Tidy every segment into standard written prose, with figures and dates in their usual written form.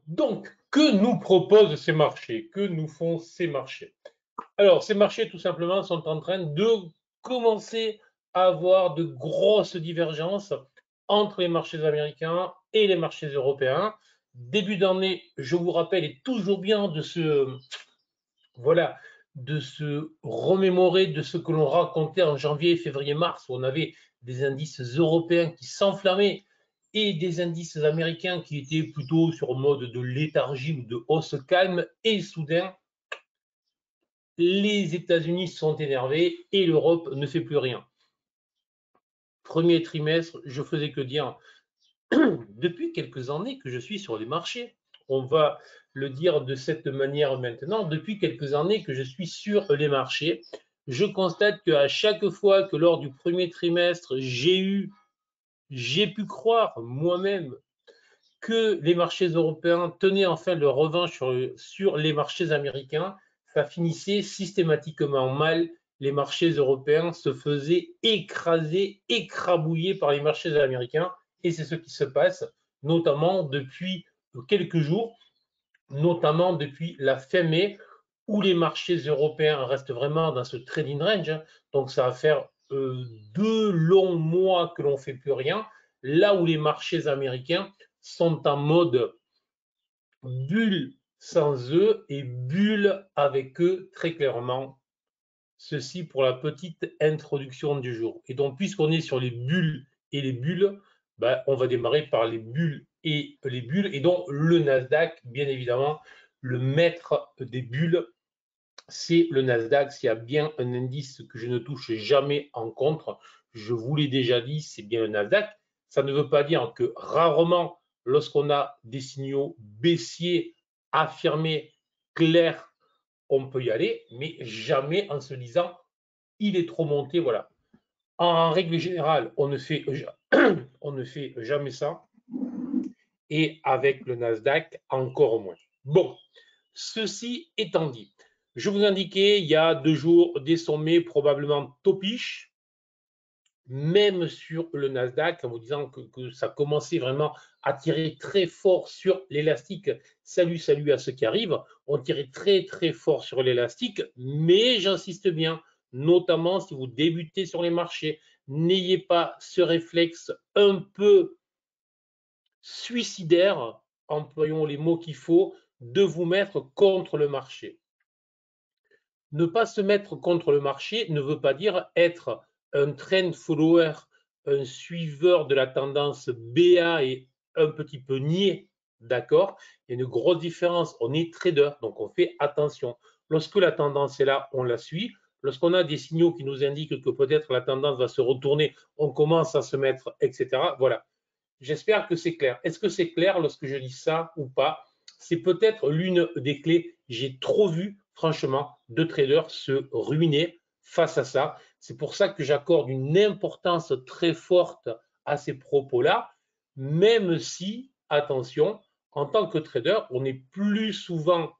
Donc, que nous proposent ces marchés? Que nous font ces marchés? Alors, ces marchés, tout simplement, sont en train de commencer à avoir de grosses divergences entre les marchés américains et les marchés européens. Début d'année, je vous rappelle, est toujours bien voilà, de se remémorer de ce que l'on racontait en janvier, février, mars, où on avait des indices européens qui s'enflammaient et des indices américains qui étaient plutôt sur mode de léthargie ou de hausse calme. Et soudain, les États-Unis sont énervés et l'Europe ne fait plus rien. Premier trimestre, je faisais que dire, depuis quelques années que je suis sur les marchés, on va le dire de cette manière maintenant, depuis quelques années que je suis sur les marchés, je constate qu'à chaque fois que lors du premier trimestre, j'ai pu croire moi-même que les marchés européens tenaient enfin leur revanche sur les marchés américains, ça finissait systématiquement mal. Les marchés européens se faisaient écraser, écrabouiller par les marchés américains. Et c'est ce qui se passe, notamment depuis quelques jours, notamment depuis la fin mai, où les marchés européens restent vraiment dans ce trading range. Donc ça va faire 2 longs mois que l'on ne fait plus rien, là où les marchés américains sont en mode bulle sans eux et bulle avec eux très clairement. Ceci pour la petite introduction du jour. Et donc, puisqu'on est sur les bulles et les bulles, ben, on va démarrer par les bulles et les bulles. Et donc, le Nasdaq, bien évidemment, le maître des bulles, c'est le Nasdaq. S'il y a bien un indice que je ne touche jamais en contre, je vous l'ai déjà dit, c'est bien le Nasdaq. Ça ne veut pas dire que rarement, lorsqu'on a des signaux baissiers affirmés, clairs, on peut y aller, mais jamais en se disant il est trop monté, voilà. En règle générale, on ne fait jamais ça, et avec le Nasdaq, encore moins. Bon, ceci étant dit, je vous indiquais il y a 2 jours des sommets probablement topiches, même sur le Nasdaq, en vous disant que ça commençait vraiment à tirer très fort sur l'élastique. Salut, salut à ceux qui arrivent. On tirait très, très fort sur l'élastique, mais j'insiste bien, notamment si vous débutez sur les marchés, n'ayez pas ce réflexe un peu suicidaire, employons les mots qu'il faut, de vous mettre contre le marché. Ne pas se mettre contre le marché ne veut pas dire être un trend follower, un suiveur de la tendance BA et un petit peu niais, d'accord? Il y a une grosse différence. On est trader, donc on fait attention. Lorsque la tendance est là, on la suit. Lorsqu'on a des signaux qui nous indiquent que peut-être la tendance va se retourner, on commence à se mettre, etc. Voilà. J'espère que c'est clair. Est-ce que c'est clair lorsque je dis ça ou pas? C'est peut-être l'une des clés. J'ai trop vu, franchement, de traders se ruiner face à ça. C'est pour ça que j'accorde une importance très forte à ces propos-là, même si, attention, en tant que trader, on est plus souvent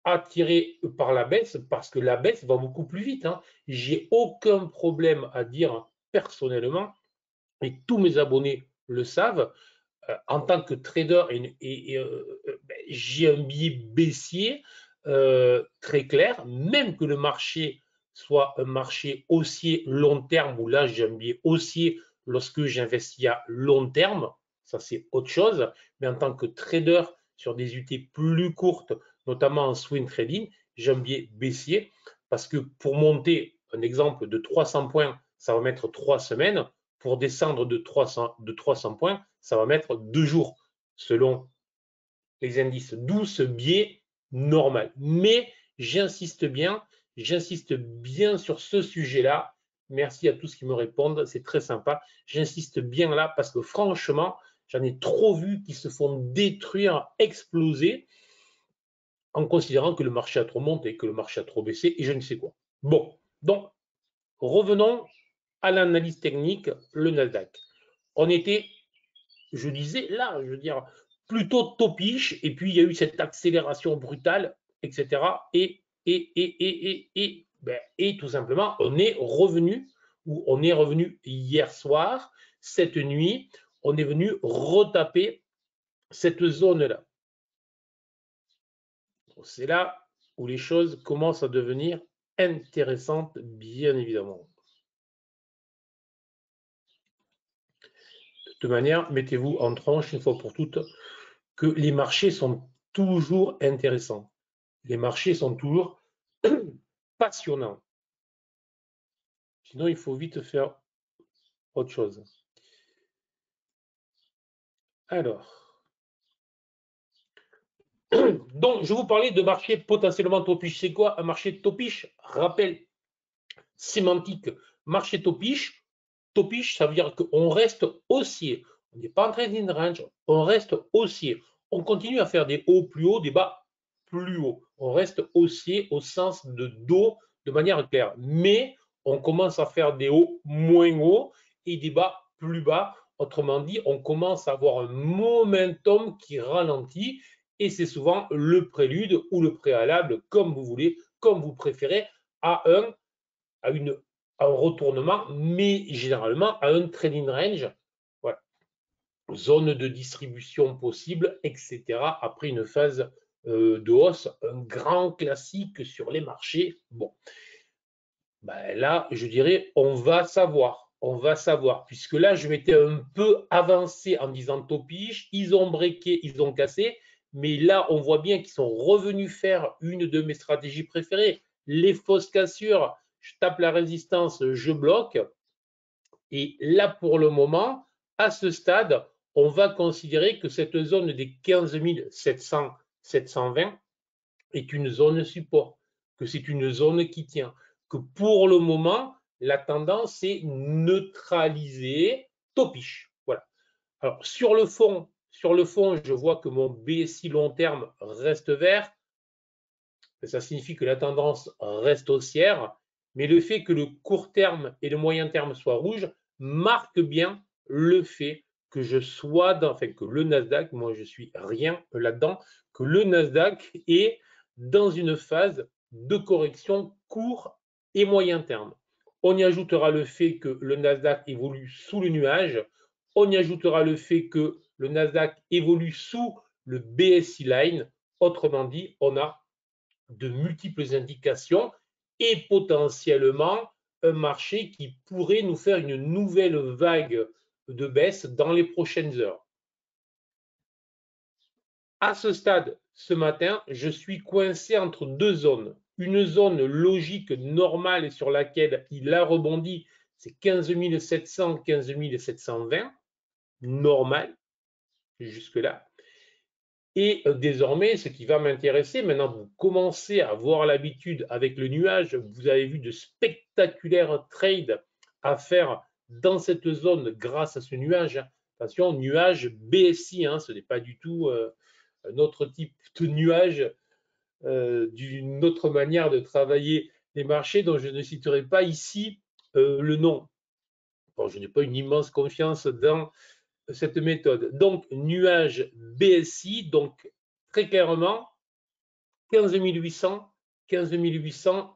attiré par la baisse parce que la baisse va beaucoup plus vite. Hein. J'ai aucun problème à dire personnellement, et tous mes abonnés le savent, en tant que trader, j'ai un biais baissier très clair, même que le marché soit un marché haussier long terme, où là j'ai un biais haussier lorsque j'investis à long terme, ça c'est autre chose, mais en tant que trader sur des UT plus courtes, notamment en swing trading, j'ai un biais baissier, parce que pour monter, un exemple de 300 points, ça va mettre 3 semaines, pour descendre de 300 points, ça va mettre 2 jours, selon les indices, d'où ce biais normal. Mais j'insiste bien sur ce sujet-là. Merci à tous qui me répondent, c'est très sympa. J'insiste bien là parce que franchement, j'en ai trop vu qui se font détruire, exploser, en considérant que le marché a trop monté, que le marché a trop baissé et je ne sais quoi. Bon, donc revenons à l'analyse technique, le Nasdaq. On était, je disais là, je veux dire, plutôt topiche, et puis il y a eu cette accélération brutale, etc. Et tout simplement, on est revenu hier soir, cette nuit, on est venu retaper cette zone-là. C'est là où les choses commencent à devenir intéressantes, bien évidemment. De toute manière, mettez-vous en tranche une fois pour toutes que les marchés sont toujours intéressants. Les marchés sont toujours passionnants. Sinon, il faut vite faire autre chose. Alors, donc, je vous parlais de marché potentiellement topiche. C'est quoi un marché topiche? Rappel sémantique. Marché topiche, ça veut dire qu'on reste haussier. On n'est pas en trading range, on reste haussier. On continue à faire des hauts plus hauts, des bas plus hauts. On reste haussier au sens de dos de manière claire. Mais on commence à faire des hauts moins hauts et des bas plus bas. Autrement dit, on commence à avoir un momentum qui ralentit et c'est souvent le prélude ou le préalable, comme vous voulez, comme vous préférez, à un retournement, mais généralement à un trading range. Voilà. Zone de distribution possible, etc. Après une phase de hausse, un grand classique sur les marchés. Bon, ben là, je dirais, on va savoir, puisque là, je m'étais un peu avancé en disant topiche, ils ont breaké, ils ont cassé, mais là, on voit bien qu'ils sont revenus faire une de mes stratégies préférées, les fausses cassures. Je tape la résistance, je bloque. Et là, pour le moment, à ce stade, on va considérer que cette zone des 15 700, 720 est une zone support, que c'est une zone qui tient, que pour le moment, la tendance est neutralisée, topiche. Voilà. Alors, sur le fond, je vois que mon BSI long terme reste vert. Ça signifie que la tendance reste haussière, mais le fait que le court terme et le moyen terme soient rouges marque bien le fait que je sois dans, enfin que le Nasdaq, moi je suis rien là-dedans, que le Nasdaq est dans une phase de correction court et moyen terme. On y ajoutera le fait que le Nasdaq évolue sous le nuage, on y ajoutera le fait que le Nasdaq évolue sous le BSI line, autrement dit, on a de multiples indications et potentiellement un marché qui pourrait nous faire une nouvelle vague de baisse dans les prochaines heures. À ce stade, ce matin, je suis coincé entre deux zones. Une zone logique normale sur laquelle il a rebondi, c'est 15 700, 15 720, normal, jusque-là. Et désormais, ce qui va m'intéresser, maintenant vous commencez à avoir l'habitude avec le nuage, vous avez vu de spectaculaires trades à faire dans cette zone grâce à ce nuage. Attention, nuage BSI, hein, ce n'est pas du tout un autre type de nuage, d'une autre manière de travailler les marchés dont je ne citerai pas ici le nom. Bon, je n'ai pas une immense confiance dans cette méthode. Donc, nuage BSI, donc très clairement, 15 800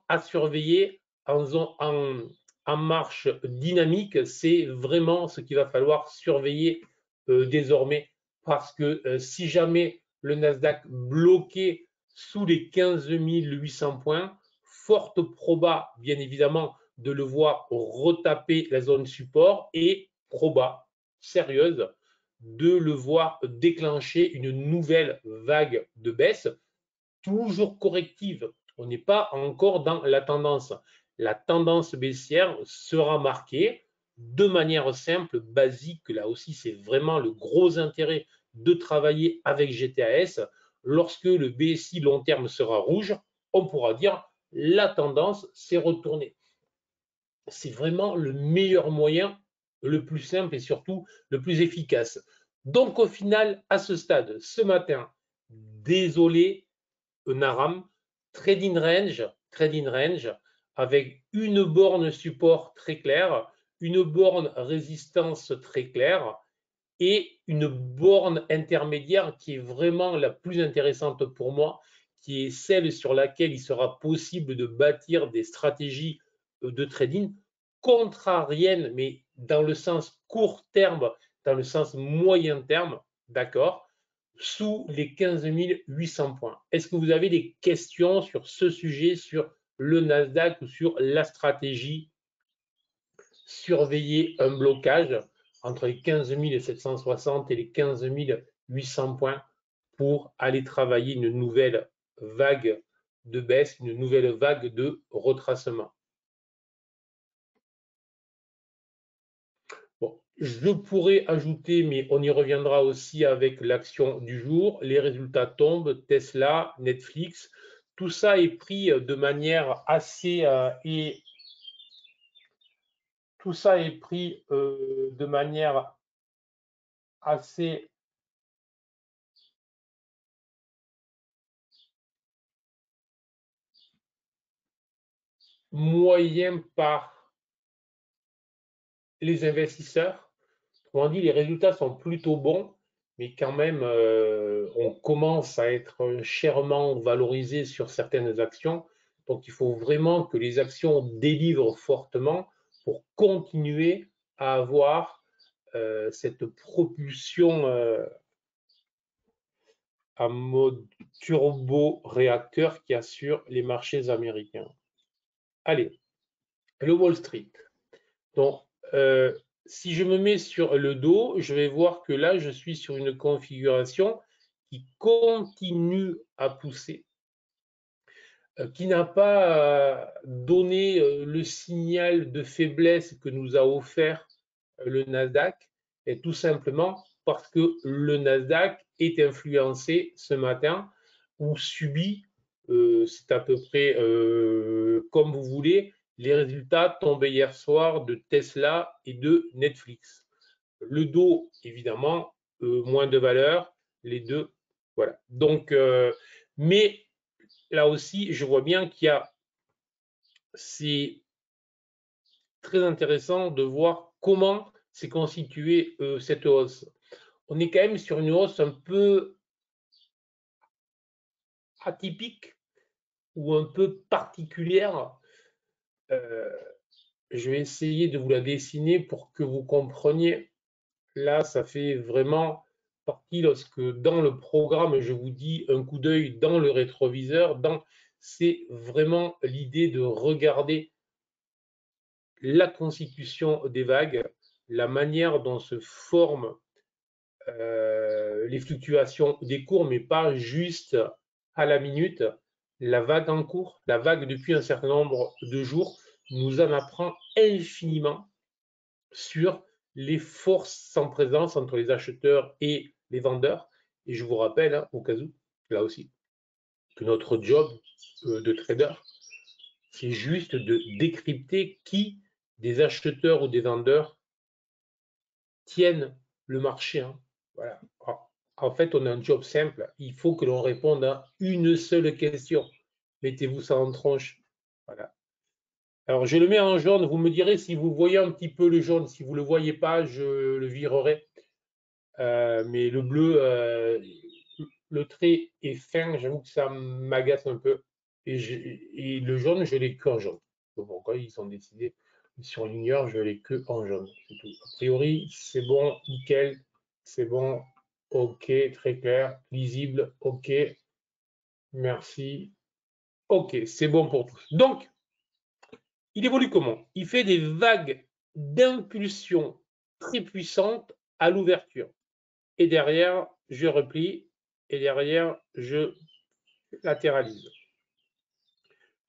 à surveiller en marche dynamique. C'est vraiment ce qu'il va falloir surveiller désormais parce que si jamais le Nasdaq bloquait sous les 15 800 points, forte proba, bien évidemment, de le voir retaper la zone support et proba sérieuse de le voir déclencher une nouvelle vague de baisse, toujours corrective. On n'est pas encore dans la tendance. La tendance baissière sera marquée de manière simple, basique. Là aussi, c'est vraiment le gros intérêt de travailler avec GTAS. Lorsque le BSI long terme sera rouge, on pourra dire la tendance s'est retournée. C'est vraiment le meilleur moyen, le plus simple et surtout le plus efficace. Donc au final, à ce stade, ce matin, désolé, Naram, trading range, avec une borne support très claire, une borne résistance très claire et une borne intermédiaire qui est vraiment la plus intéressante pour moi, qui est celle sur laquelle il sera possible de bâtir des stratégies de trading contrariennes, mais dans le sens court terme, dans le sens moyen terme, d'accord? sous les 15 800 points. Est-ce que vous avez des questions sur ce sujet, sur le Nasdaq ou sur la stratégie surveiller un blocage entre les 15 760 et les 15 800 points pour aller travailler une nouvelle vague de baisse, une nouvelle vague de retracement. Bon, je pourrais ajouter, mais on y reviendra aussi avec l'action du jour, les résultats tombent, Tesla, Netflix, tout ça est pris de manière assez tout ça est pris de manière assez moyen par les investisseurs. Autrement dit, les résultats sont plutôt bons, mais quand même, on commence à être chèrement valorisé sur certaines actions. Donc, il faut vraiment que les actions délivrent fortement pour continuer à avoir cette propulsion à mode turbo-réacteur qui assure les marchés américains. Allez, le Wall Street. Donc, si je me mets sur le dos, je vais voir que là, je suis sur une configuration qui continue à pousser, qui n'a pas donné le signal de faiblesse que nous a offert le Nasdaq, et tout simplement parce que le Nasdaq est influencé ce matin ou subit, c'est à peu près comme vous voulez, les résultats tombés hier soir de Tesla et de Netflix. Le dos, évidemment, moins de valeur, les deux, voilà. Donc, mais là aussi, je vois bien qu'il y a, c'est très intéressant de voir comment s'est constituée cette hausse. On est quand même sur une hausse un peu atypique ou un peu particulière. Je vais essayer de vous la dessiner pour que vous compreniez. Là, ça fait vraiment partie lorsque dans le programme, je vous dis un coup d'œil dans le rétroviseur, c'est vraiment l'idée de regarder la constitution des vagues, la manière dont se forment les fluctuations des cours, mais pas juste à la minute. La vague en cours, la vague depuis un certain nombre de jours, nous en apprend infiniment sur les forces en présence entre les acheteurs et les vendeurs. Et je vous rappelle, hein, au cas où, là aussi, que notre job de trader, c'est juste de décrypter qui des acheteurs ou des vendeurs tiennent le marché. Hein. Voilà. En fait, on a un job simple. Il faut que l'on réponde à une seule question. Mettez-vous ça en tronche. Voilà. Alors, je le mets en jaune. Vous me direz si vous voyez un petit peu le jaune. Si vous ne le voyez pas, je le virerai. Mais le bleu, le trait est fin. J'avoue que ça m'agace un peu. Et le jaune, je l'ai que en jaune. Donc, pourquoi ils ont décidé sur Ligneur, je l'ai que en jaune. C'est tout. A priori, c'est bon, nickel. C'est bon. OK, très clair. Lisible. OK. Merci. OK, c'est bon pour tous. Donc, il évolue comment? Il fait des vagues d'impulsion très puissantes à l'ouverture. Et derrière, je replie. Et derrière, je latéralise.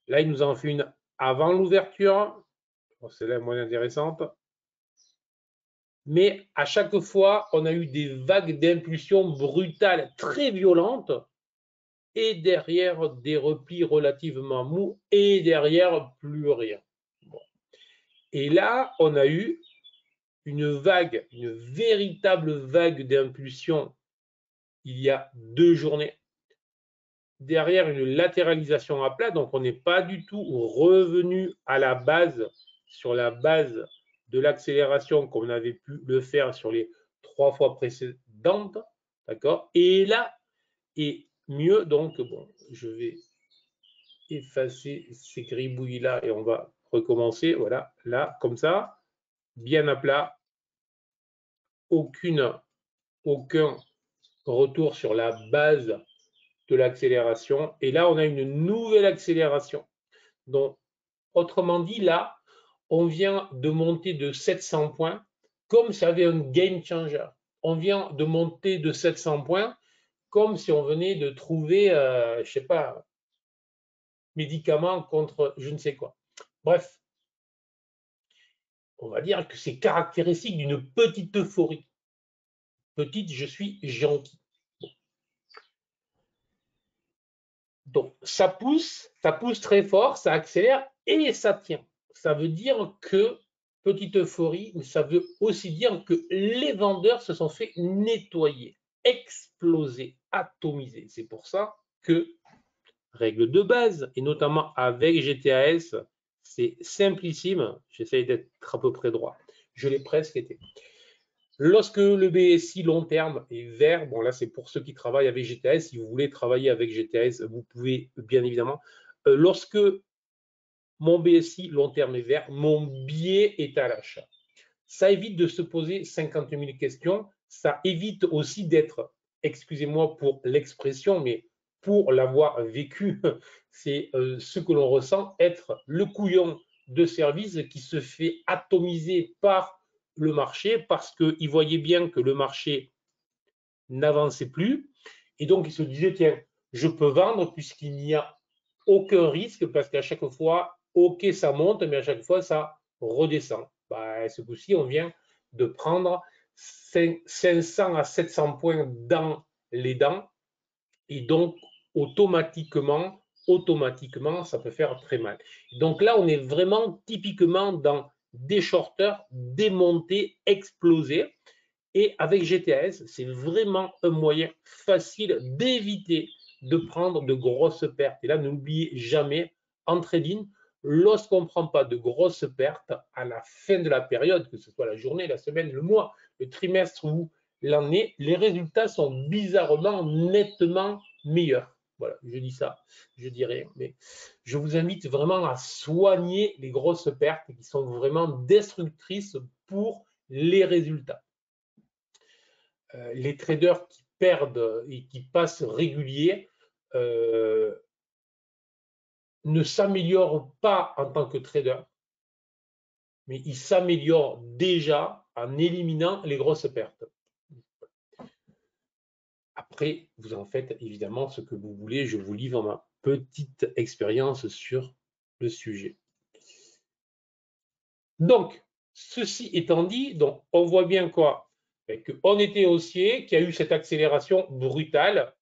Là, il nous en fait une avant l'ouverture. Bon, c'est là moins intéressante. Mais à chaque fois, on a eu des vagues d'impulsion brutales, très violentes. Et derrière, des replis relativement mous. Et derrière, plus rien. Bon. Et là, on a eu une vague, une véritable vague d'impulsion il y a 2 journées. Derrière une latéralisation à plat, donc on n'est pas du tout revenu à la base, sur la base de l'accélération comme on avait pu le faire sur les 3 fois précédentes, d'accord? Et là, et mieux, donc bon, je vais effacer ces gribouillis-là et on va recommencer, voilà, là, comme ça, bien à plat, aucun retour sur la base de l'accélération. Et là, on a une nouvelle accélération. Donc, autrement dit, là, on vient de monter de 700 points comme si ça avait un game changer. On vient de monter de 700 points comme si on venait de trouver, je ne sais pas, médicament contre je ne sais quoi. Bref, on va dire que c'est caractéristique d'une petite euphorie. Petite, je suis gentil. Donc, ça pousse très fort, ça accélère et ça tient. Ça veut dire que, petite euphorie, mais ça veut aussi dire que les vendeurs se sont fait nettoyer, exploser, atomiser. C'est pour ça que, règle de base, et notamment avec GTAS, c'est simplissime. J'essaye d'être à peu près droit. Je l'ai presque été. Lorsque le BSI long terme est vert, bon là c'est pour ceux qui travaillent avec GTAS, si vous voulez travailler avec GTAS, vous pouvez bien évidemment. Lorsque mon BSI long terme est vert, mon biais est à l'achat. Ça évite de se poser 50 000 questions, ça évite aussi d'être, excusez-moi pour l'expression, mais pour l'avoir vécu, c'est ce que l'on ressent, être le couillon de service qui se fait atomiser par le marché parce qu'il voyait bien que le marché n'avançait plus. Et donc, il se disait, tiens, je peux vendre puisqu'il n'y a aucun risque parce qu'à chaque fois, OK, ça monte, mais à chaque fois, ça redescend. Bah, ce coup-ci, on vient de prendre 500 à 700 points dans les dents. Et donc, automatiquement, ça peut faire très mal. Donc là, on est vraiment typiquement dans des shorters, des montées explosées. Et avec GTAS, c'est vraiment un moyen facile d'éviter de prendre de grosses pertes. Et là, n'oubliez jamais, en trading, lorsqu'on ne prend pas de grosses pertes à la fin de la période, que ce soit la journée, la semaine, le mois, le trimestre ou l'année, les résultats sont bizarrement nettement meilleurs. Voilà, je dis ça, je dis rien, mais je vous invite vraiment à soigner les grosses pertes qui sont vraiment destructrices pour les résultats. Les traders qui perdent et qui passent réguliers ne s'améliorent pas en tant que trader, mais ils s'améliorent déjà en éliminant les grosses pertes. Après, vous en faites évidemment ce que vous voulez. Je vous livre ma petite expérience sur le sujet. Donc, ceci étant dit, donc, on voit bien quoi? Qu'on était haussier, qu'il y a eu cette accélération brutale,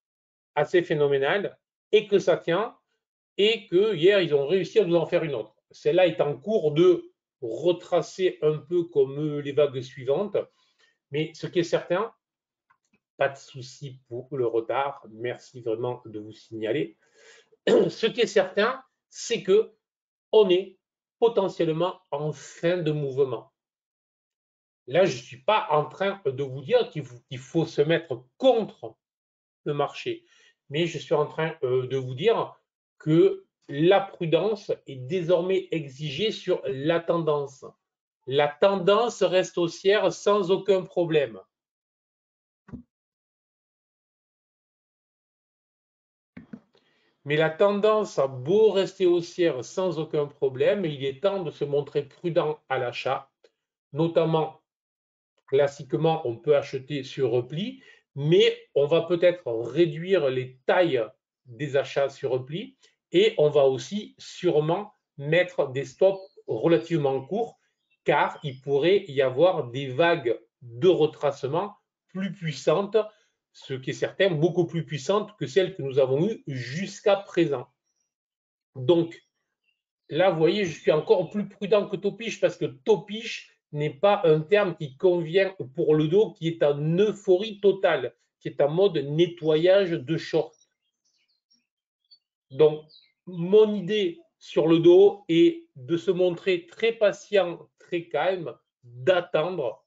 assez phénoménale, et que ça tient, et que hier, ils ont réussi à nous en faire une autre. Celle-là est en cours de retracer un peu comme les vagues suivantes, mais ce qui est certain, pas de souci pour le retard, merci vraiment de vous signaler. Ce qui est certain, c'est que on est potentiellement en fin de mouvement. Là, je ne suis pas en train de vous dire qu'il faut se mettre contre le marché, mais je suis en train de vous dire que la prudence est désormais exigée sur la tendance. La tendance reste haussière sans aucun problème. Mais la tendance a beau rester haussière sans aucun problème, il est temps de se montrer prudent à l'achat, notamment classiquement, on peut acheter sur repli, mais on va peut-être réduire les tailles des achats sur repli et on va aussi sûrement mettre des stops relativement courts car il pourrait y avoir des vagues de retracement plus puissantes, ce qui est certain, beaucoup plus puissantes que celles que nous avons eues jusqu'à présent. Donc, là, vous voyez, je suis encore plus prudent que Topiche parce que Topiche n'est pas un terme qui convient pour le dos, qui est en euphorie totale, qui est en mode nettoyage de short. Donc, mon idée sur le dos est de se montrer très patient, très calme, d'attendre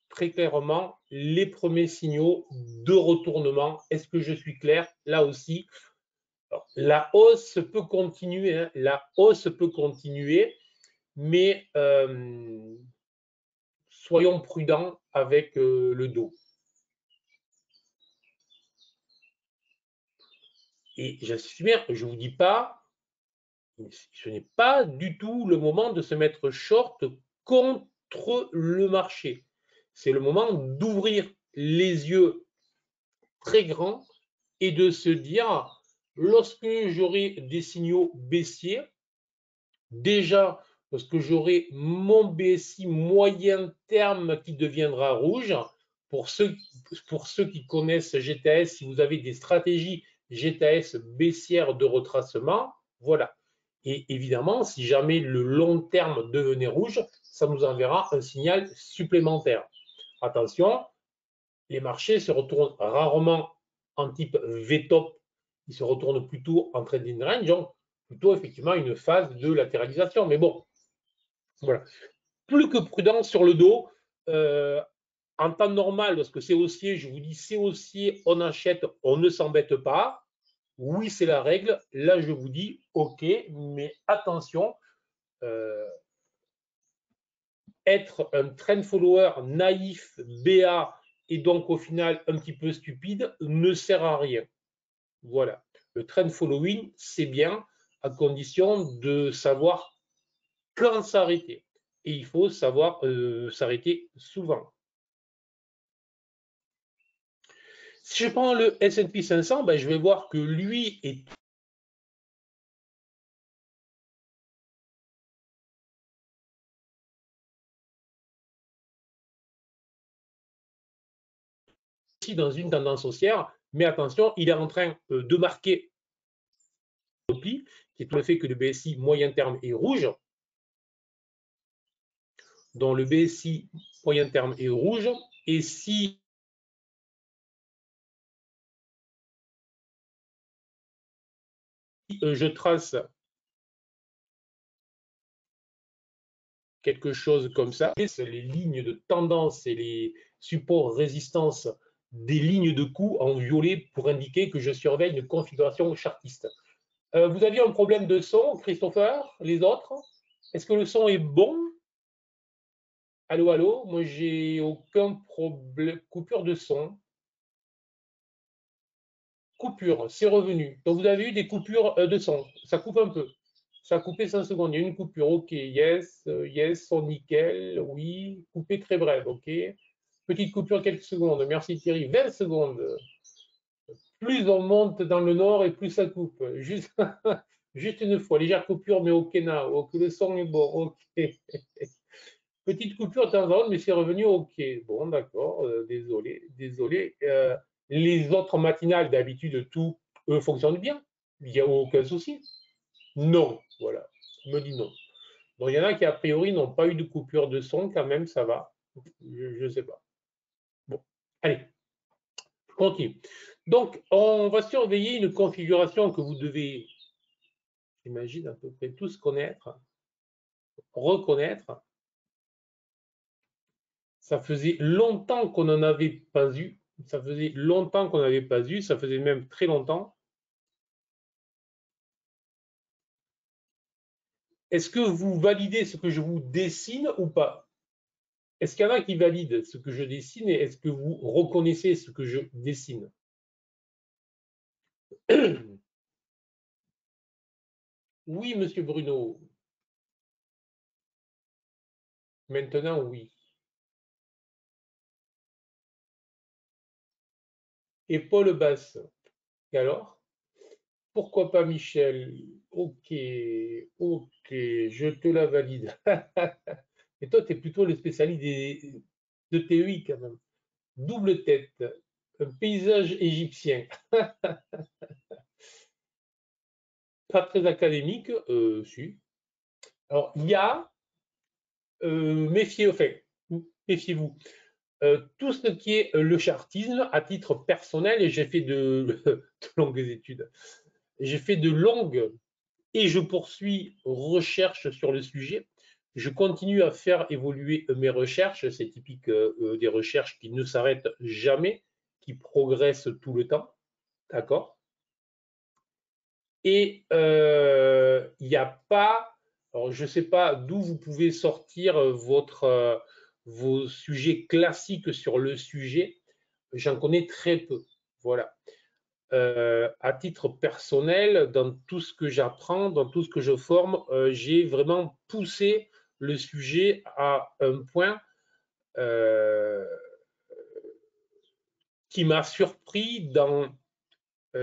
très clairement les premiers signaux de retournement. Est-ce que je suis clair? Là aussi, alors, la hausse peut continuer, hein, la hausse peut continuer, mais soyons prudents avec le dos. Et j'insiste bien, je ne vous dis pas, ce n'est pas du tout le moment de se mettre short contre le marché. C'est le moment d'ouvrir les yeux très grands et de se dire, lorsque j'aurai des signaux baissiers, déjà, lorsque j'aurai mon BSI moyen terme qui deviendra rouge, pour ceux qui connaissent GTS, si vous avez des stratégies GTS baissières de retracement, voilà. Et évidemment, si jamais le long terme devenait rouge, ça nous enverra un signal supplémentaire. Attention, les marchés se retournent rarement en type V-top, ils se retournent plutôt en trading range, donc plutôt effectivement une phase de latéralisation. Mais bon, voilà. Plus que prudent sur le dos. En temps normal, lorsque c'est haussier, je vous dis c'est haussier, on achète, on ne s'embête pas. Oui, c'est la règle. Là, je vous dis OK, mais attention, être un trend follower naïf, BA, et donc au final un petit peu stupide, ne sert à rien. Voilà. Le trend following, c'est bien, à condition de savoir quand s'arrêter. Et il faut savoir s'arrêter souvent. Si je prends le S&P 500, ben, je vais voir que lui est aussi dans une tendance haussière, mais attention, il est en train de marquer qui est le fait que le BSI moyen terme est rouge. Donc le BSI moyen terme est rouge. Et si je trace quelque chose comme ça, les lignes de tendance et les supports résistance des lignes de coût en violet pour indiquer que je surveille une configuration chartiste. Vous aviez un problème de son, Christopher, les autres? Est-ce que le son est bon? Allô, allô? Moi, j'ai aucun problème. Coupure de son. Coupure, c'est revenu. Donc, vous avez eu des coupures de son. Ça coupe un peu. Ça a coupé 5 secondes. Il y a une coupure. OK, yes, yes, son nickel. Oui, coupé très brève. OK. Petite coupure, quelques secondes. Merci Thierry. 20 secondes. Plus on monte dans le nord et plus ça coupe. Juste, juste une fois. Légère coupure, mais OK, now. OK, le son est bon. OK. Petite coupure de temps en temps, mais c'est revenu OK. Bon, d'accord, désolé, désolé. Les autres matinales, d'habitude, tout fonctionne bien. Il n'y a aucun souci. Non, voilà. On me dit non. Donc, il y en a qui, a priori, n'ont pas eu de coupure de son, quand même, ça va. Je ne sais pas. Bon, allez, je continue. Donc, on va surveiller une configuration que vous devez, j'imagine, à peu près tous connaître, reconnaître. Ça faisait longtemps qu'on n'en avait pas eu. Ça faisait longtemps qu'on n'avait pas eu. Ça faisait même très longtemps. Est-ce que vous validez ce que je vous dessine ou pas? Est-ce qu'il y en a qui valident ce que je dessine et est-ce que vous reconnaissez ce que je dessine? Oui, monsieur Bruno. Maintenant, oui. Et Paul Basse. Et alors? Pourquoi pas Michel? Ok, ok, je te la valide. Et toi, tu es plutôt le spécialiste de TEI quand même. Double tête, un paysage égyptien. Pas très académique, si. Alors, il y a, méfiez-vous, tout ce qui est le chartisme, à titre personnel, et j'ai fait de longues études. J'ai fait de longues et je poursuis recherches sur le sujet. Je continue à faire évoluer mes recherches. C'est typique des recherches qui ne s'arrêtent jamais, qui progressent tout le temps. D'accord? Et il n'y a pas, alors je ne sais pas d'où vous pouvez sortir vos sujets classiques sur le sujet. J'en connais très peu. Voilà. à titre personnel, dans tout ce que j'apprends, dans tout ce que je forme, j'ai vraiment poussé le sujet à un point qui m'a surpris dans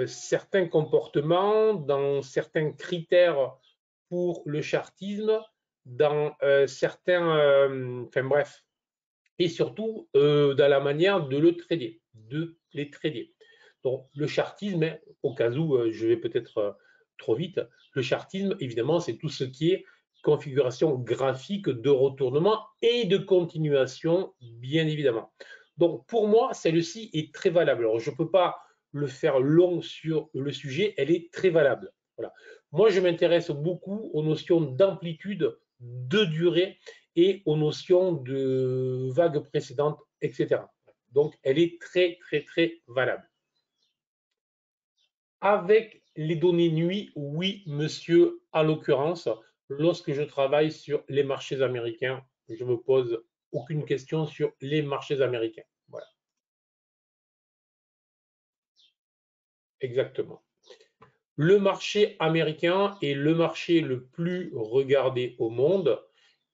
certains comportements, dans certains critères pour le chartisme, dans enfin bref, et surtout dans la manière de les trader. Donc le chartisme, hein, au cas où je vais peut-être trop vite, le chartisme, évidemment, c'est tout ce qui est configuration graphique de retournement et de continuation, bien évidemment. Donc pour moi, celle-ci est très valable. Alors je ne peux pas le faire long sur le sujet, elle est très valable. Voilà. Moi, je m'intéresse beaucoup aux notions d'amplitude, de durée et aux notions de vagues précédentes, etc. Donc, elle est très, très, très valable. Avec les données nuit, oui, monsieur, en l'occurrence, lorsque je travaille sur les marchés américains, je ne me pose aucune question sur les marchés américains. Voilà. Exactement. Le marché américain est le marché le plus regardé au monde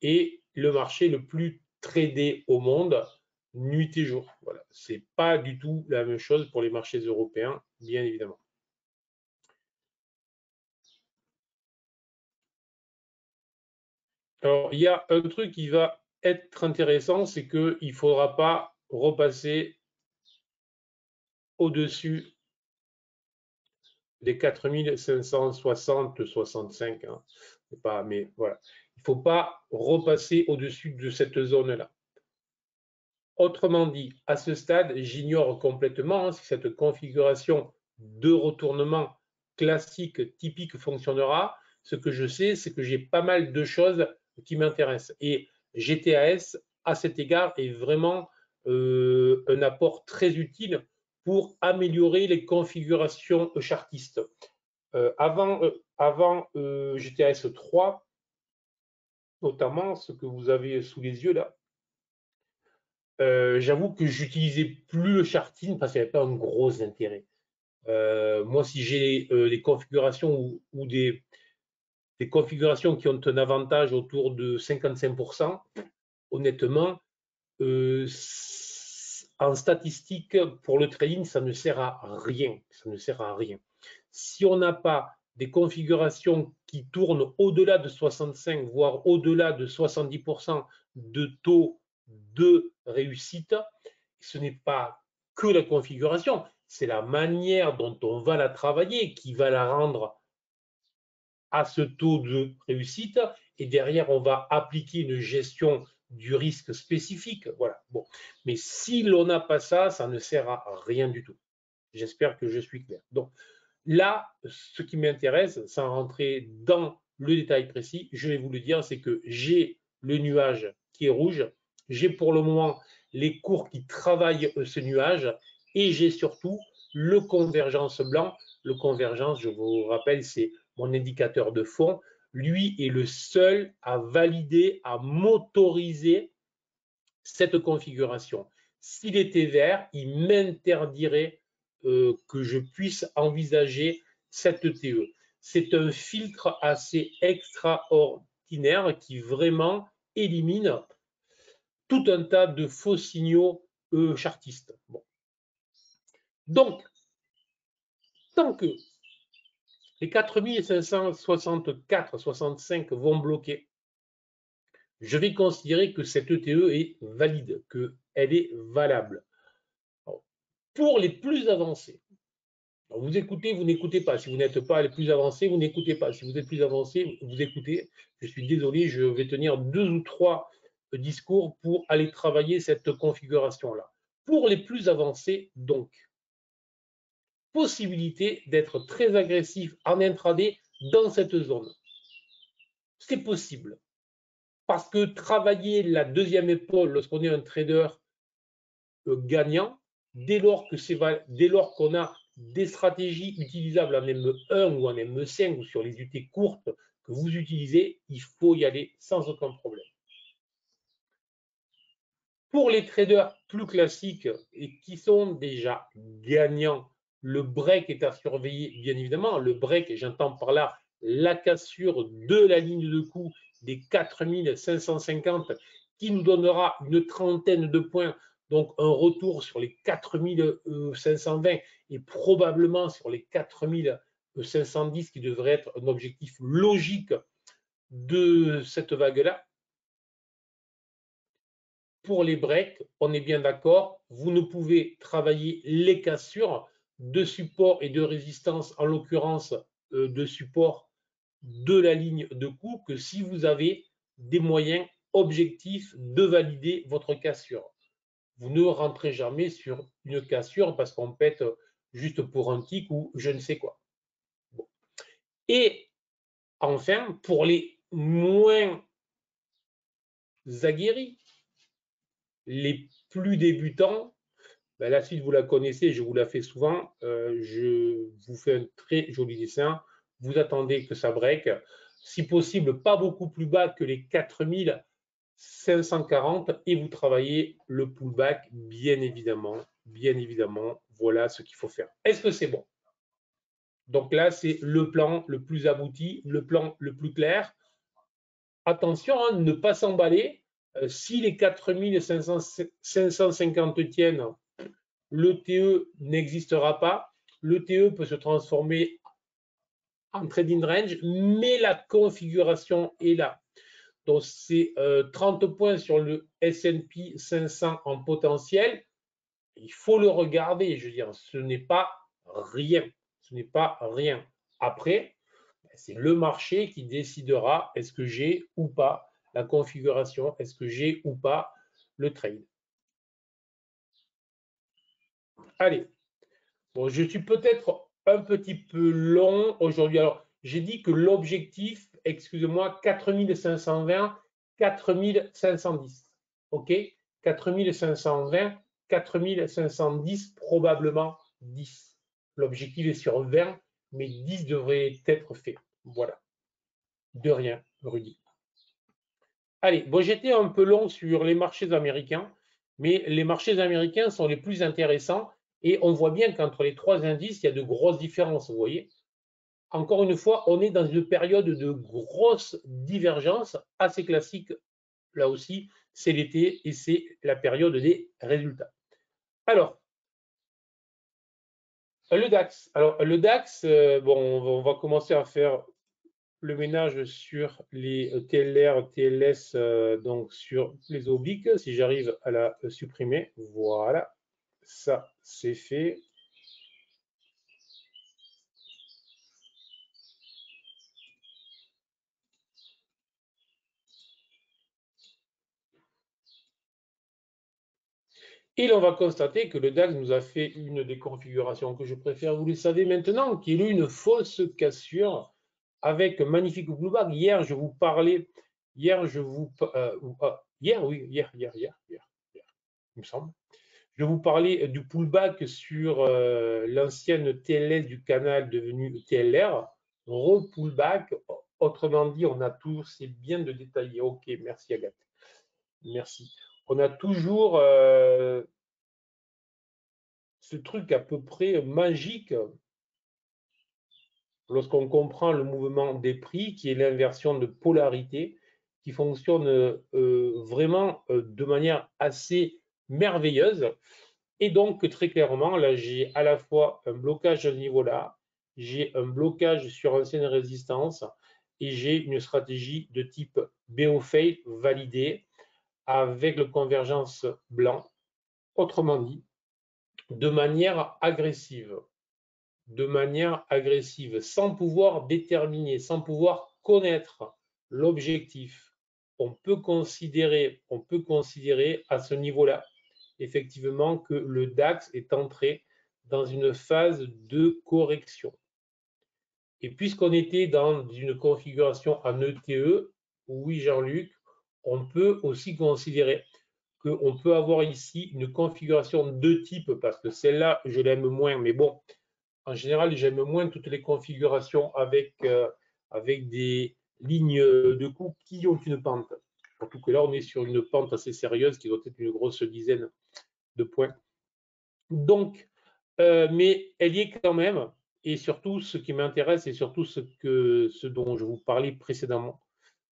et le marché le plus tradé au monde, nuit et jour. Voilà. Ce n'est pas du tout la même chose pour les marchés européens, bien évidemment. Alors, il y a un truc qui va être intéressant, c'est qu'il ne faudra pas repasser au-dessus des 4560-65. Hein. Pas, mais voilà. Il ne faut pas repasser au-dessus de cette zone-là. Autrement dit, à ce stade, j'ignore complètement si cette configuration de retournement classique, typique fonctionnera. Ce que je sais, c'est que j'ai pas mal de choses qui m'intéressent. Et GTAS, à cet égard, est vraiment un apport très utile pour améliorer les configurations chartistes. Avant GTAS 3, notamment ce que vous avez sous les yeux là, j'avoue que j'utilisais plus le charting parce qu'il n'y avait pas un gros intérêt. Moi, si j'ai des configurations ou des configurations qui ont un avantage autour de 55%, honnêtement, en statistique, pour le trading, ça ne sert à rien. Ça ne sert à rien. Si on n'a pas des configurations qui tournent au-delà de 65, voire au-delà de 70% de taux de réussite, ce n'est pas que la configuration, c'est la manière dont on va la travailler qui va la rendre à ce taux de réussite. Et derrière, on va appliquer une gestion du risque spécifique. Voilà. Bon. Mais si l'on n'a pas ça, ça ne sert à rien du tout. J'espère que je suis clair. Donc là, ce qui m'intéresse, sans rentrer dans le détail précis, je vais vous le dire, c'est que j'ai le nuage qui est rouge, j'ai pour le moment les cours qui travaillent ce nuage et j'ai surtout le convergence blanc. Le convergence, je vous rappelle, c'est mon indicateur de fond. Lui est le seul à valider, à m'autoriser cette configuration. S'il était vert, il m'interdirait que je puisse envisager cette TE. C'est un filtre assez extraordinaire qui vraiment élimine tout un tas de faux signaux chartistes. Bon. Donc, tant que les 4564-65 vont bloquer, je vais considérer que cette ETE est valide, qu'elle est valable. Alors, pour les plus avancés, alors vous écoutez, vous n'écoutez pas. Si vous n'êtes pas les plus avancés, vous n'écoutez pas. Si vous êtes plus avancé, vous écoutez. Je suis désolé, je vais tenir 2 ou 3 discours pour aller travailler cette configuration-là. Pour les plus avancés, donc, possibilité d'être très agressif en intraday dans cette zone. C'est possible. Parce que travailler la deuxième épaule lorsqu'on est un trader gagnant, dès lors qu'on a des stratégies utilisables en M1 ou en M5 ou sur les UT courtes que vous utilisez, il faut y aller sans aucun problème. Pour les traders plus classiques et qui sont déjà gagnants Le break est à surveiller, bien évidemment. Le break, j'entends par là la cassure de la ligne de coup des 4550 qui nous donnera une trentaine de points, donc un retour sur les 4520 et probablement sur les 4510 qui devrait être un objectif logique de cette vague-là. Pour les breaks, on est bien d'accord, vous ne pouvez travailler les cassures de support et de résistance, en l'occurrence de support de la ligne de coup, que si vous avez des moyens objectifs de valider votre cassure. Vous ne rentrez jamais sur une cassure parce qu'on pète juste pour un tic ou je ne sais quoi. Bon. Et enfin, pour les moins aguerris, les plus débutants, ben, la suite, vous la connaissez, je vous la fais souvent. Je vous fais un très joli dessin. Vous attendez que ça break. Si possible, pas beaucoup plus bas que les 4540 et vous travaillez le pullback, bien évidemment. Bien évidemment, voilà ce qu'il faut faire. Est-ce que c'est bon? Donc là, c'est le plan le plus abouti, le plan le plus clair. Attention, hein, ne pas s'emballer. Si les 4550 tiennent, le TE n'existera pas. Le TE peut se transformer en trading range, mais la configuration est là. Donc, c'est 30 points sur le S&P 500 en potentiel. Il faut le regarder. Je veux dire, ce n'est pas rien. Ce n'est pas rien. Après, c'est le marché qui décidera est-ce que j'ai ou pas la configuration, est-ce que j'ai ou pas le trade. Allez, bon, je suis peut-être un petit peu long aujourd'hui. Alors, j'ai dit que l'objectif, excusez-moi, 4520, 4510. OK? 4520, 4510, probablement 10. L'objectif est sur 20, mais 10 devrait être fait. Voilà. De rien, Rudy. Allez, bon, j'étais un peu long sur les marchés américains, mais les marchés américains sont les plus intéressants et on voit bien qu'entre les trois indices, il y a de grosses différences, vous voyez. Encore une fois, on est dans une période de grosses divergences assez classique. Là aussi, c'est l'été et c'est la période des résultats. Alors, le DAX. Alors, le DAX, bon, on va commencer à faire le ménage sur les TLR, TLS, donc sur les obliques, si j'arrive à la supprimer. Voilà, ça c'est fait. Et l'on va constater que le DAX nous a fait une des configurations que je préfère, vous le savez maintenant, qui est une fausse cassure avec un magnifique pullback. Hier, je vous parlais, hier, hier, il me semble. Je vous parlais du pullback sur l'ancienne TLS du canal devenu TLR, re-pullback. Autrement dit, on a toujours, c'est bien de détailler. Ok, merci Agathe. Merci. On a toujours ce truc à peu près magique lorsqu'on comprend le mouvement des prix, qui est l'inversion de polarité, qui fonctionne vraiment de manière assez merveilleuse. Et donc, très clairement, là, j'ai à la fois un blocage à ce niveau-là, j'ai un blocage sur ancienne résistance et j'ai une stratégie de type BO-fail validée avec le convergence blanc. Autrement dit, de manière agressive, sans pouvoir déterminer, sans pouvoir connaître l'objectif. On peut considérer à ce niveau-là effectivement que le DAX est entré dans une phase de correction. Et puisqu'on était dans une configuration en ETE, oui Jean-Luc, on peut aussi considérer qu'on peut avoir ici une configuration de type, parce que celle-là, je l'aime moins, mais bon, en général, j'aime moins toutes les configurations avec des lignes de coups qui ont une pente. Surtout que là, on est sur une pente assez sérieuse qui doit être une grosse dizaine de points. Donc, mais elle y est quand même. Et surtout, ce qui m'intéresse, c'est surtout ce dont je vous parlais précédemment.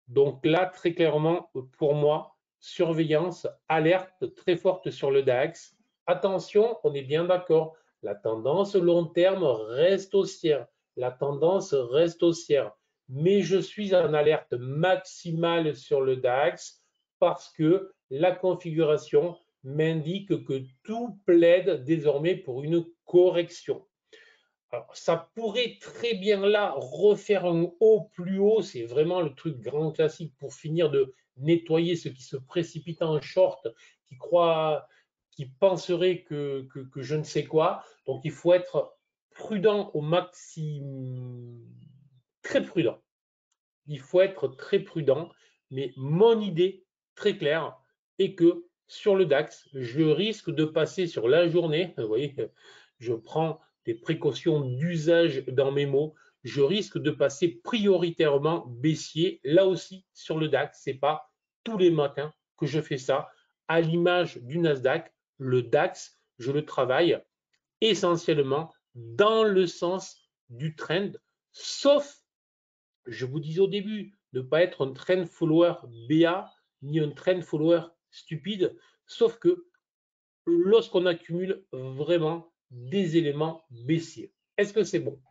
Donc là, très clairement, pour moi, surveillance, alerte très forte sur le DAX. Attention, on est bien d'accord, la tendance long terme reste haussière. La tendance reste haussière. Mais je suis en alerte maximale sur le DAX parce que la configuration m'indique que tout plaide désormais pour une correction. Alors, ça pourrait très bien là refaire un haut plus haut, c'est vraiment le truc grand classique pour finir de nettoyer ceux qui se précipitent en short, qui croient, qui penseraient que je ne sais quoi. Donc il faut être prudent au maximum, très prudent. Il faut être très prudent, mais mon idée très claire est que sur le DAX, je risque de passer sur la journée, vous voyez, je prends des précautions d'usage dans mes mots, je risque de passer prioritairement baissier, là aussi sur le DAX, ce n'est pas tous les matins que je fais ça, à l'image du Nasdaq, le DAX, je le travaille essentiellement dans le sens du trend, sauf je vous disais au début, ne pas être un trend follower BA ni un trend follower stupide, sauf que lorsqu'on accumule vraiment des éléments baissiers. Est-ce que c'est bon?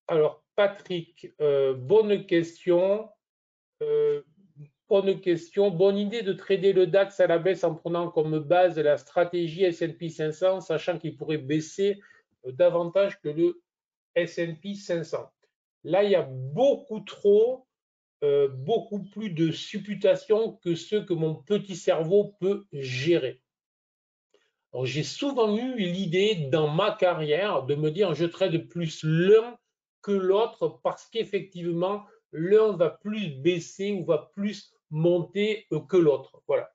Alors, Patrick, bonne question. Bonne question. Bonne idée de trader le DAX à la baisse en prenant comme base la stratégie S&P 500, sachant qu'il pourrait baisser davantage que le S&P 500. Là, il y a beaucoup plus de supputations que ce que mon petit cerveau peut gérer. J'ai souvent eu l'idée dans ma carrière de me dire je trade plus l'un que l'autre parce qu'effectivement, l'un va plus baisser ou va plus monter que l'autre. Voilà.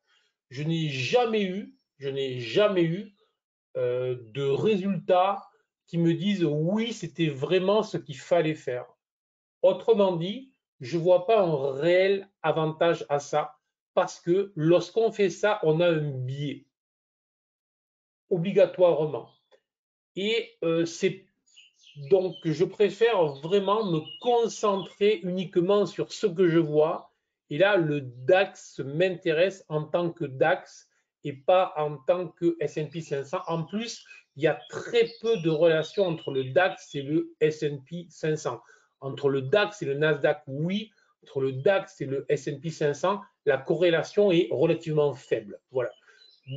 Je n'ai jamais eu de résultats qui me disent oui, c'était vraiment ce qu'il fallait faire. Autrement dit, je ne vois pas un réel avantage à ça parce que lorsqu'on fait ça, on a un biais obligatoirement. Et c'est donc je préfère vraiment me concentrer uniquement sur ce que je vois. Et là, le DAX m'intéresse en tant que DAX et pas en tant que S&P 500. En plus, il y a très peu de relation entre le DAX et le S&P 500. Entre le DAX et le Nasdaq, oui. Entre le DAX et le S&P 500, la corrélation est relativement faible. Voilà.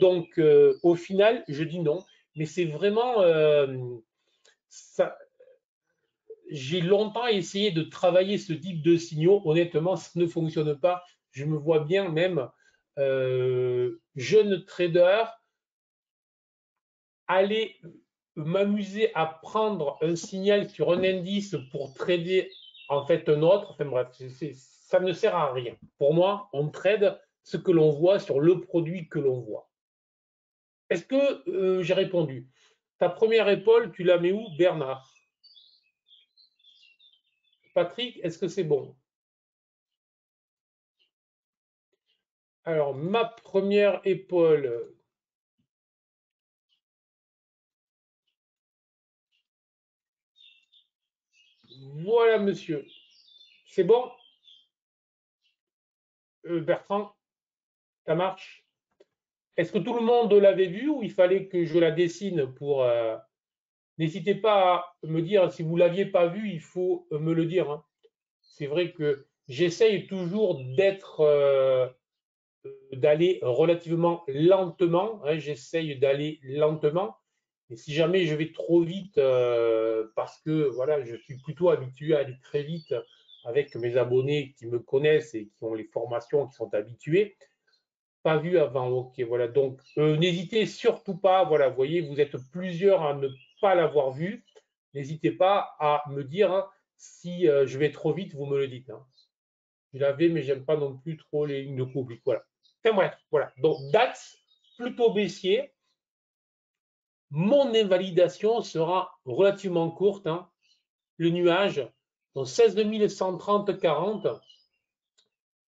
Donc, au final, je dis non. Mais c'est vraiment ça, j'ai longtemps essayé de travailler ce type de signaux. Honnêtement, ça ne fonctionne pas. Je me vois bien même jeune trader aller m'amuser à prendre un signal sur un indice pour trader en fait un autre. Enfin bref, ça ne sert à rien. Pour moi, on trade ce que l'on voit sur le produit que l'on voit. Est-ce que j'ai répondu? Ta première épaule, tu la mets où, Bernard? Patrick, est-ce que c'est bon? Alors, ma première épaule, voilà, monsieur. C'est bon, Bertrand, ça marche? Est-ce que tout le monde l'avait vu ou il fallait que je la dessine pour... N'hésitez pas à me dire si vous ne l'aviez pas vu, il faut me le dire, hein. C'est vrai que j'essaye toujours d'aller relativement lentement, hein, j'essaye d'aller lentement. Et si jamais je vais trop vite, parce que voilà, je suis plutôt habitué à aller très vite avec mes abonnés qui me connaissent et qui ont les formations, qui sont habitués, pas vu avant. Ok, voilà. Donc, n'hésitez surtout pas. Voilà, vous voyez, vous êtes plusieurs à ne pas l'avoir vu. N'hésitez pas à me dire hein, si je vais trop vite, vous me le dites. Hein. Je l'avais, mais j'aime pas non plus trop les lignes de couple. Voilà. Enfin bref, voilà. Donc, DAX plutôt baissier. Mon invalidation sera relativement courte. Hein. Le nuage, donc 16 130, 40.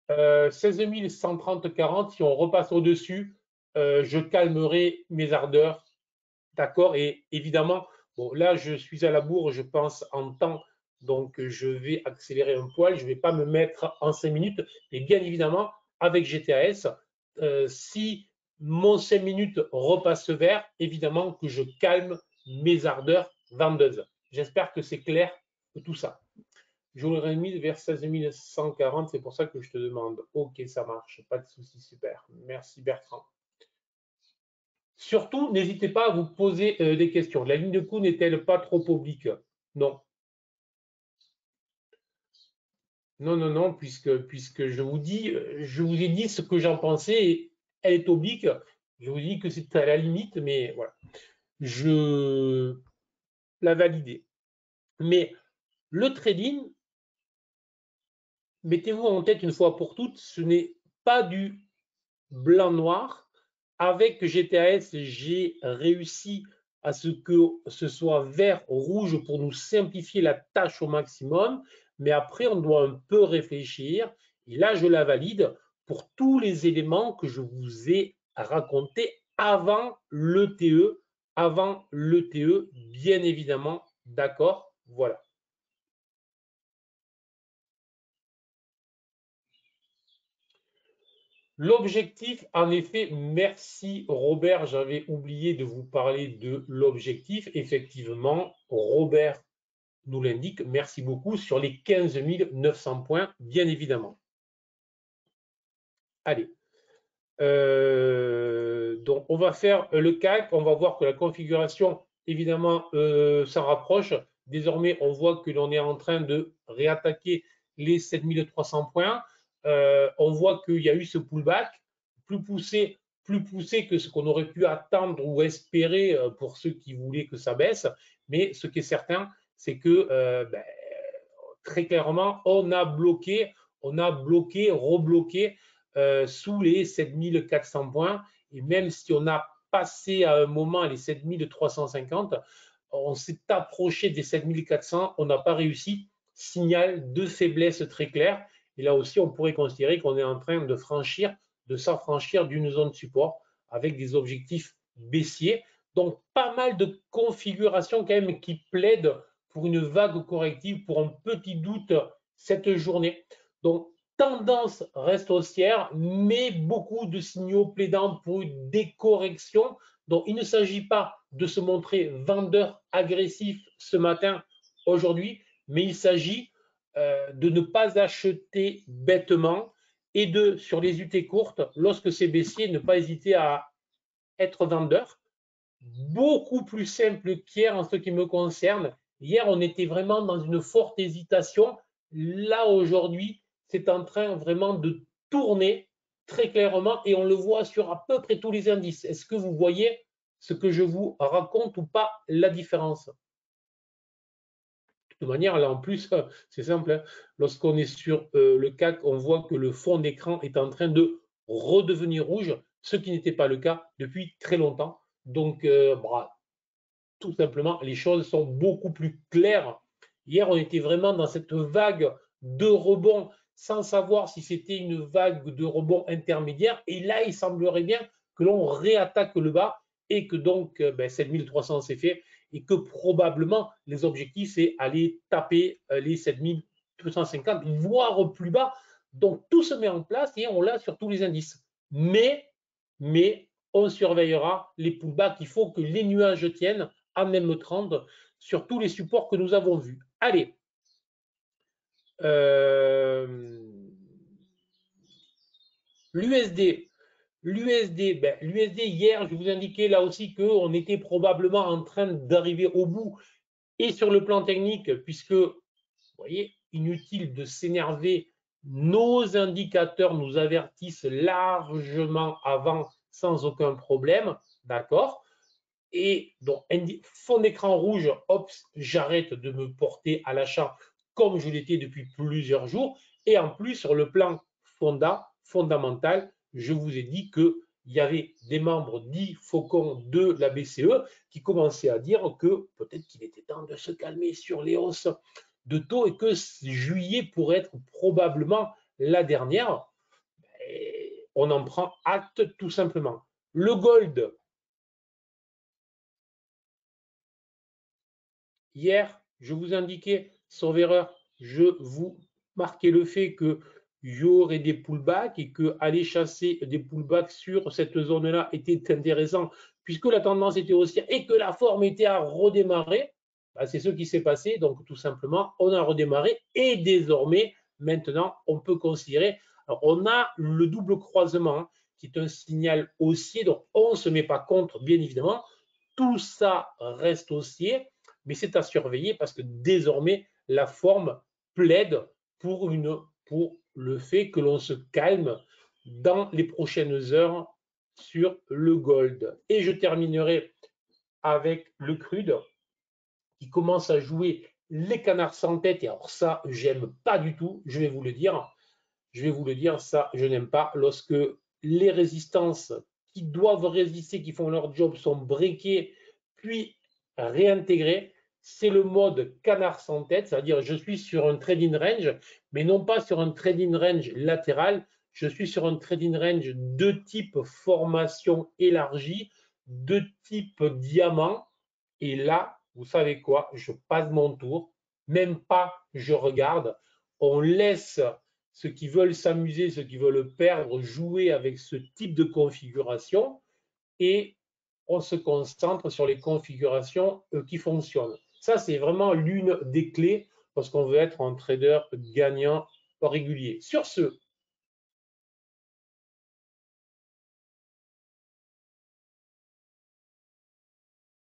16 130,40, si on repasse au-dessus, je calmerai mes ardeurs. D'accord? Et évidemment, bon, là, je suis à la bourre, je pense, en temps, donc je vais accélérer un poil. Je ne vais pas me mettre en 5 minutes. Et bien évidemment, avec GTAS, si mon 5 minutes repasse vert, évidemment que je calme mes ardeurs vendeuses. J'espère que c'est clair tout ça. Je l'aurais mis vers 16 140, c'est pour ça que je te demande. Ok, ça marche, pas de souci, super. Merci Bertrand. Surtout, n'hésitez pas à vous poser des questions. La ligne de coup n'est-elle pas trop oblique? Non. Non, non, non, puisque je vous ai dit ce que j'en pensais et elle est oblique. Je vous dis que c'est à la limite, mais voilà. Je la validé. Mais le trading, mettez-vous en tête une fois pour toutes, ce n'est pas du blanc-noir. Avec GTAS, j'ai réussi à ce que ce soit vert-rouge pour nous simplifier la tâche au maximum. Mais après, on doit un peu réfléchir. Et là, je la valide pour tous les éléments que je vous ai racontés avant l'ETE. Avant l'ETE, bien évidemment. D'accord? Voilà. L'objectif, en effet, merci Robert, j'avais oublié de vous parler de l'objectif. Effectivement, Robert nous l'indique, merci beaucoup, sur les 15 900 points, bien évidemment. Allez, donc on va faire le CAC, on va voir que la configuration, évidemment, s'en rapproche. Désormais, on voit que l'on est en train de réattaquer les 7300 points. On voit qu'il y a eu ce pullback plus poussé que ce qu'on aurait pu attendre ou espérer pour ceux qui voulaient que ça baisse. Mais ce qui est certain, c'est que très clairement, on a bloqué, rebloqué sous les 7400 points. Et même si on a passé à un moment les 7350, on s'est approché des 7400, on n'a pas réussi. Signal de faiblesse très clair. Et là aussi, on pourrait considérer qu'on est en train de s'affranchir d'une zone support avec des objectifs baissiers. Donc, pas mal de configurations quand même qui plaident pour une vague corrective, pour un petit doute cette journée. Donc, tendance reste haussière, mais beaucoup de signaux plaidant pour une décorrection. Donc, il ne s'agit pas de se montrer vendeur agressif ce matin, aujourd'hui, mais il s'agit de ne pas acheter bêtement et de, sur les UT courtes, lorsque c'est baissier, ne pas hésiter à être vendeur. Beaucoup plus simple qu'hier en ce qui me concerne. Hier, on était vraiment dans une forte hésitation. Là, aujourd'hui, c'est en train vraiment de tourner très clairement et on le voit sur à peu près tous les indices. Est-ce que vous voyez ce que je vous raconte ou pas, la différence? De toute manière, là en plus, c'est simple. Hein. Lorsqu'on est sur le CAC, on voit que le fond d'écran est en train de redevenir rouge, ce qui n'était pas le cas depuis très longtemps. Donc, tout simplement, les choses sont beaucoup plus claires. Hier, on était vraiment dans cette vague de rebond sans savoir si c'était une vague de rebond intermédiaire. Et là, il semblerait bien que l'on réattaque le bas et que donc 7300 c'est fait et que probablement les objectifs, c'est aller taper les 7250, voire plus bas. Donc, tout se met en place et on l'a sur tous les indices. Mais on surveillera les pullbacks. Il faut que les nuages tiennent en même trend sur tous les supports que nous avons vus. Allez. L'USD. L'USD, hier, je vous indiquais là aussi qu'on était probablement en train d'arriver au bout et sur le plan technique, puisque, vous voyez, inutile de s'énerver, nos indicateurs nous avertissent largement avant sans aucun problème, d'accord? Et donc, fond d'écran rouge, hop, j'arrête de me porter à l'achat comme je l'étais depuis plusieurs jours. Et en plus, sur le plan fondamental, je vous ai dit qu'il y avait des membres dits faucons de la BCE qui commençaient à dire que peut-être qu'il était temps de se calmer sur les hausses de taux et que juillet pourrait être probablement la dernière. on en prend acte tout simplement. Le gold, hier, je vous indiquais, sauf erreur, je vous marquais le fait qu'il y aurait des pullbacks et qu'aller chasser des pullbacks sur cette zone-là était intéressant puisque la tendance était haussière et que la forme était à redémarrer. Ben, c'est ce qui s'est passé. Donc, tout simplement, on a redémarré et désormais, maintenant, on peut considérer. Alors, on a le double croisement hein, qui est un signal haussier. Donc, on ne se met pas contre, bien évidemment. Tout ça reste haussier mais c'est à surveiller parce que désormais, la forme plaide pour le fait que l'on se calme dans les prochaines heures sur le gold. Et je terminerai avec le crude qui commence à jouer les canards sans tête. Et alors ça, j'aime pas du tout, je vais vous le dire. Je vais vous le dire, ça, je n'aime pas. Lorsque les résistances qui doivent résister, qui font leur job, sont breakées, puis réintégrées, c'est le mode canard sans tête, c'est-à-dire je suis sur un trading range, mais non pas sur un trading range latéral, je suis sur un trading range de type formation élargie, de type diamant, et là, vous savez quoi, je passe mon tour, même pas je regarde, on laisse ceux qui veulent s'amuser, ceux qui veulent perdre, jouer avec ce type de configuration et on se concentre sur les configurations qui fonctionnent. Ça, c'est vraiment l'une des clés lorsqu'on veut être un trader gagnant régulier. Sur ce,